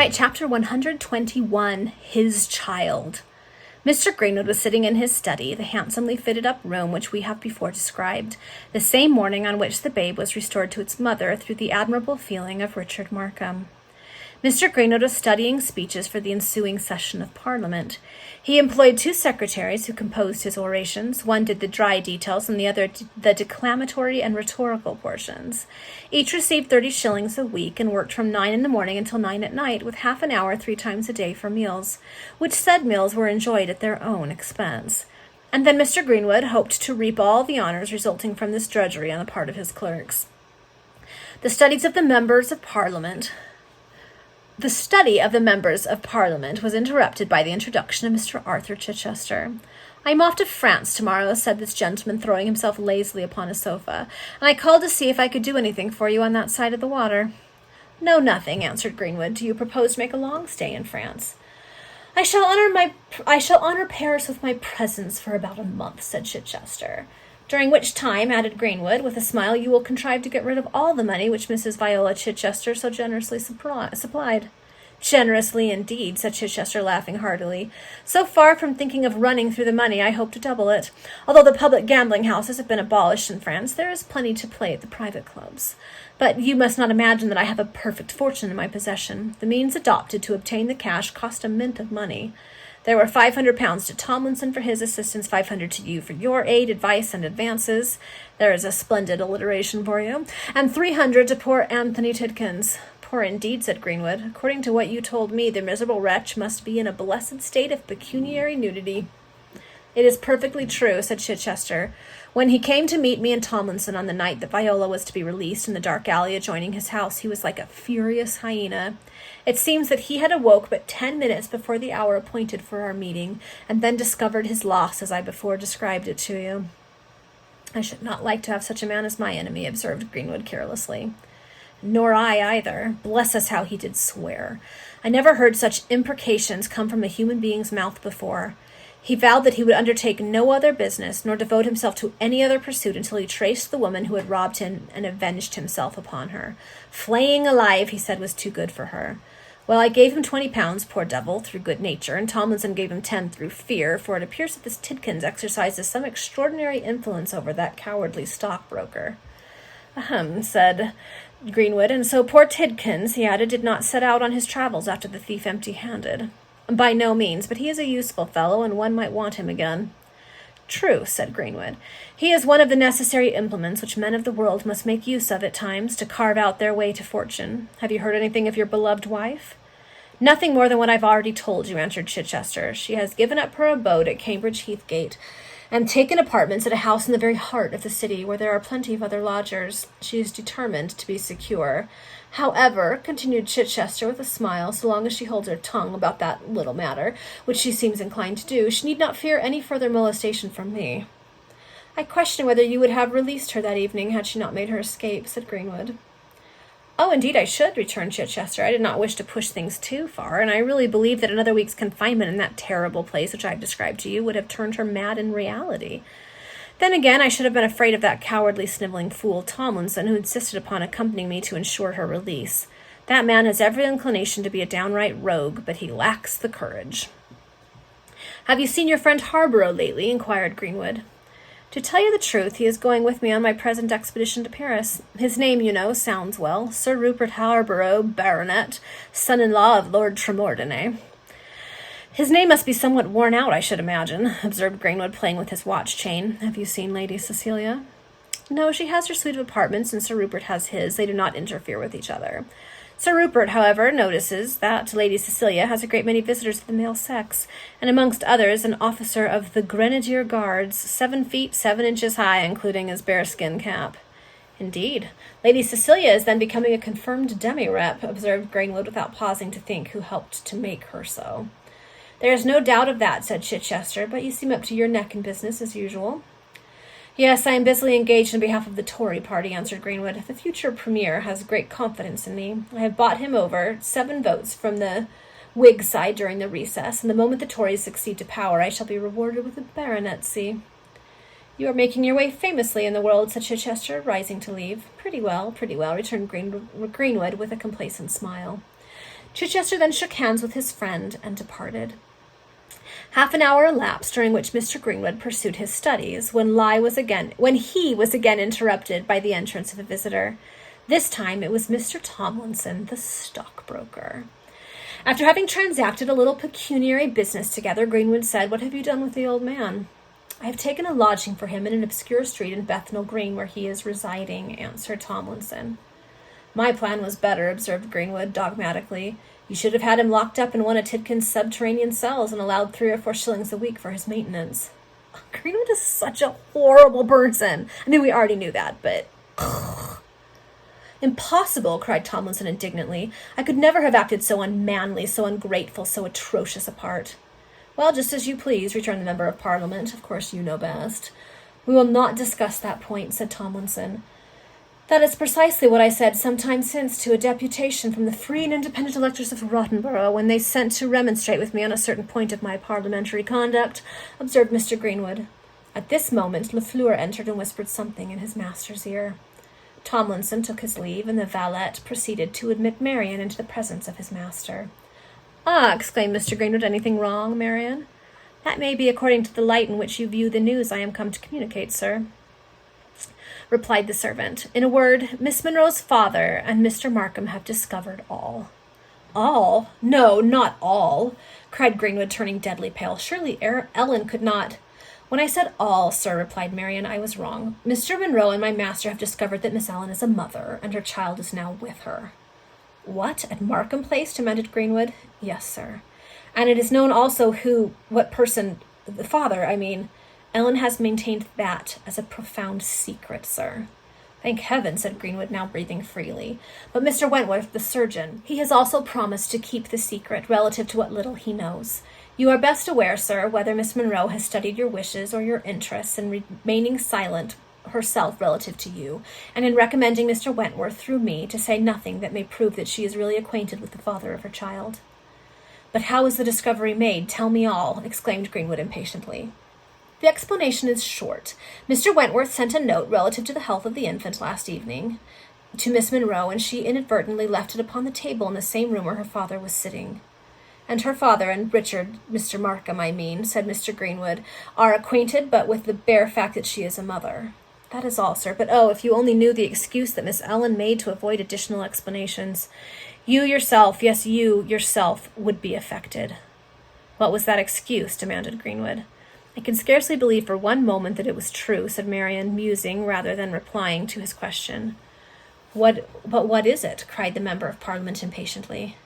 right, chapter 121, His Child. Mr. Greenwood was sitting in his study, the handsomely fitted-up room which we have before described, the same morning on which the babe was restored to its mother through the admirable feeling of Richard Markham. Mr. Greenwood was studying speeches for the ensuing session of Parliament. He employed 2 secretaries who composed his orations. One did the dry details and the other the declamatory and rhetorical portions. Each received 30 shillings a week and worked from 9 in the morning until 9 at night, with half an hour 3 times a day for meals, which said meals were enjoyed at their own expense. And then Mr. Greenwood hoped to reap all the honours resulting from this drudgery on the part of his clerks. The study of the members of Parliament was interrupted by the introduction of Mr. Arthur Chichester. "I am off to France tomorrow," said this gentleman, throwing himself lazily upon a sofa, "and I called to see if I could do anything for you on that side of the water." "No, nothing," answered Greenwood. "Do you propose to make a long stay in France?" I shall honor Paris with my presence for about a month," said Chichester. "During which time," added Greenwood, with a smile, "you will contrive to get rid of all the money which Mrs. Viola Chichester so generously supplied." "Generously, indeed," said Chichester, laughing heartily. "So far from thinking of running through the money, I hope to double it. Although the public gambling houses have been abolished in France, there is plenty to play at the private clubs. But you must not imagine that I have a perfect fortune in my possession. The means adopted to obtain the cash cost a mint of money. There were £500 to Tomlinson for his assistance, 500 to you for your aid, advice, and advances. There is a splendid alliteration for you. And 300 to poor Anthony Tidkins." "Poor indeed," said Greenwood. "According to what you told me, the miserable wretch must be in a blessed state of pecuniary nudity." "It is perfectly true," said Chichester. "When he came to meet me and Tomlinson on the night that Viola was to be released in the dark alley adjoining his house, he was like a furious hyena. It seems that he had awoke but 10 minutes before the hour appointed for our meeting, and then discovered his loss as I before described it to you." "I should not like to have such a man as my enemy," observed Greenwood carelessly. "Nor I either. Bless us, how he did swear! I never heard such imprecations come from a human being's mouth before. He vowed that he would undertake no other business, nor devote himself to any other pursuit until he traced the woman who had robbed him and avenged himself upon her. Flaying alive, he said, was too good for her. Well, I gave him £20, poor devil, through good nature, and Tomlinson gave him 10 through fear, for it appears that this Tidkins exercises some extraordinary influence over that cowardly stockbroker." "Ahem," said Greenwood. "And so poor Tidkins," he added, "did not set out on his travels after the thief empty-handed." "By no means, but he is a useful fellow, and one might want him again." "True," said Greenwood. "He is one of the necessary implements which men of the world must make use of at times to carve out their way to fortune. Have you heard anything of your beloved wife?" "Nothing more than what I've already told you," answered Chichester. "She has given up her abode at Cambridge Heathgate, and taken apartments at a house in the very heart of the city, where there are plenty of other lodgers. She is determined to be secure. However," continued Chichester with a smile, "so long as she holds her tongue about that little matter, which she seems inclined to do, she need not fear any further molestation from me." "I question whether you would have released her that evening had she not made her escape," said Greenwood. "Oh, indeed I should," returned Chichester. "I did not wish to push things too far, and I really believe that another week's confinement in that terrible place which I have described to you would have turned her mad in reality. Then again, I should have been afraid of that cowardly, snivelling fool Tomlinson, who insisted upon accompanying me to ensure her release. That man has every inclination to be a downright rogue, but he lacks the courage." "Have you seen your friend Harborough lately?" inquired Greenwood. "To tell you the truth, he is going with me on my present expedition to Paris. His name, you know, sounds well. Sir Rupert Harborough, Baronet, son-in-law of Lord Tremordine." "His name must be somewhat worn out, I should imagine," observed Greenwood, playing with his watch-chain. "Have you seen Lady Cecilia?" "No, she has her suite of apartments, and Sir Rupert has his. They do not interfere with each other. Sir Rupert, however, notices that Lady Cecilia has a great many visitors of the male sex, and amongst others an officer of the Grenadier Guards, 7 feet 7 inches high, including his bearskin cap." "Indeed. Lady Cecilia is then becoming a confirmed demi-rep," observed Greenwood, without pausing to think who helped to make her so. "There is no doubt of that," said Chichester, "but you seem up to your neck in business, as usual." "Yes, I am busily engaged on behalf of the Tory party," answered Greenwood. "The future Premier has great confidence in me. I have bought him over 7 votes from the Whig side during the recess, and the moment the Tories succeed to power, I shall be rewarded with a baronetcy." "You are making your way famously in the world," said Chichester, rising to leave. Pretty well," returned Greenwood with a complacent smile. Chichester then shook hands with his friend and departed. Half an hour elapsed, during which Mr. Greenwood pursued his studies, when he was again interrupted by the entrance of a visitor. This time it was Mr. Tomlinson, the stockbroker. After having transacted a little pecuniary business together, Greenwood said, "What have you done with the old man?" "I have taken a lodging for him in an obscure street in Bethnal Green, where he is residing," answered Tomlinson. "My plan was better," observed Greenwood dogmatically. "You should have had him locked up in one of Tidkins' subterranean cells and allowed 3 or 4 shillings a week for his maintenance." Greenwood is such a horrible person. I mean, we already knew that, but... "Impossible," cried Tomlinson indignantly. "I could never have acted so unmanly, so ungrateful, so atrocious a part." "Well, just as you please," returned the Member of Parliament. "Of course you know best." "We will not discuss that point," said Tomlinson. "That is precisely what I said some time since to a deputation from the free and independent electors of Rottenborough, when they sent to remonstrate with me on a certain point of my parliamentary conduct," observed Mr. Greenwood. At this moment Lafleur entered and whispered something in his master's ear. Tomlinson took his leave, and the valet proceeded to admit Marian into the presence of his master. "Ah," exclaimed Mr. Greenwood, "anything wrong, Marian?" "That may be according to the light in which you view the news I am come to communicate, sir," replied the servant. "In a word, Miss Monroe's father and Mr. Markham have discovered all." "All? No, not all," cried Greenwood, turning deadly pale. "Surely Ellen could not—" "When I said all, sir," replied Marian, "I was wrong. Mr. Monroe and my master have discovered that Miss Ellen is a mother, and her child is now with her." "What, at Markham Place?" demanded Greenwood. "Yes, sir. And it is known also what person, the father, I mean. Ellen has maintained that as a profound secret, sir." "Thank heaven," said Greenwood, now breathing freely. "But Mr. Wentworth, the surgeon, he has also promised to keep the secret relative to what little he knows. You are best aware, sir, whether Miss Monroe has studied your wishes or your interests in remaining silent herself relative to you, and in recommending Mr. Wentworth through me to say nothing that may prove that she is really acquainted with the father of her child." "But how was the discovery made? Tell me all," exclaimed Greenwood impatiently. "The explanation is short. Mr. Wentworth sent a note relative to the health of the infant last evening to Miss Monroe, and she inadvertently left it upon the table in the same room where her father was sitting." "And her father and Richard, Mr. Markham, I mean," said Mr. Greenwood, "are acquainted but with the bare fact that she is a mother." "That is all, sir. But oh, if you only knew the excuse that Miss Ellen made to avoid additional explanations. You yourself would be affected." "What was that excuse?" demanded Greenwood. "I can scarcely believe for one moment that it was true," said Marian, musing rather than replying to his question. But what is it?" cried the Member of Parliament impatiently.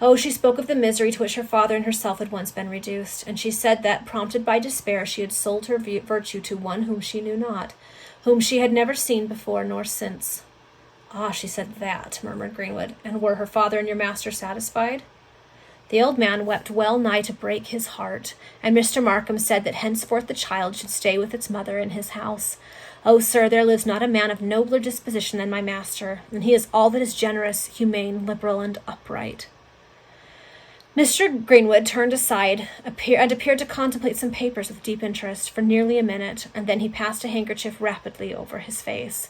"Oh, she spoke of the misery to which her father and herself had once been reduced, and she said that, prompted by despair, she had sold her virtue to one whom she knew not, whom she had never seen before nor since." "Ah, she said that," murmured Greenwood. "And were her father and your master satisfied?" "The old man wept well nigh to break his heart, and Mr. Markham said that henceforth the child should stay with its mother in his house. Oh, sir, there lives not a man of nobler disposition than my master, and he is all that is generous, humane, liberal, and upright." Mr. Greenwood turned aside and appeared to contemplate some papers with deep interest for nearly a minute, and then he passed a handkerchief rapidly over his face.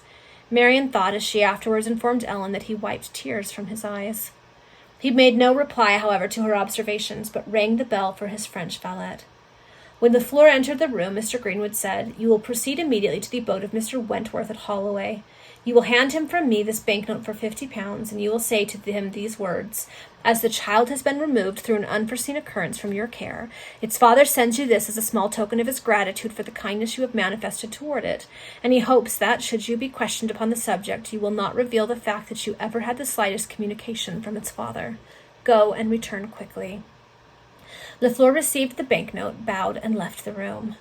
Marian thought, as she afterwards informed Ellen, that he wiped tears from his eyes. He made no reply, however, to her observations, but rang the bell for his French valet. When Lafleur entered the room, Mr. Greenwood said, "You will proceed immediately to the abode of Mr. Wentworth at Holloway. You will hand him from me this banknote for £50, and you will say to him these words: 'As the child has been removed through an unforeseen occurrence from your care, its father sends you this as a small token of his gratitude for the kindness you have manifested toward it, and he hopes that, should you be questioned upon the subject, you will not reveal the fact that you ever had the slightest communication from its father. Go, and return quickly.'" Lafleur received the banknote, bowed, and left the room.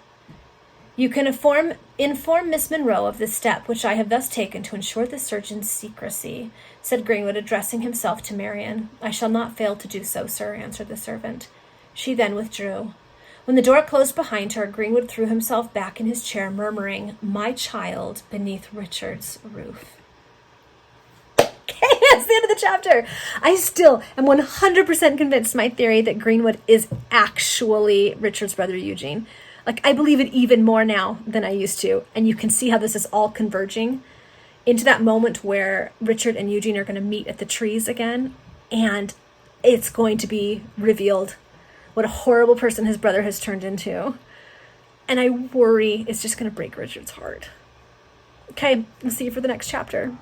"You can inform Miss Monroe of the step which I have thus taken to ensure the surgeon's secrecy," said Greenwood, addressing himself to Marian. "I shall not fail to do so, sir," answered the servant. She then withdrew. When the door closed behind her, Greenwood threw himself back in his chair, murmuring, "My child beneath Richard's roof." Okay, that's the end of the chapter. I still am 100% convinced my theory that Greenwood is actually Richard's brother Eugene. I believe it even more now than I used to. And you can see how this is all converging into that moment where Richard and Eugene are going to meet at the trees again. and it's going to be revealed what a horrible person his brother has turned into. And I worry it's just going to break Richard's heart. Okay, we'll see you for the next chapter.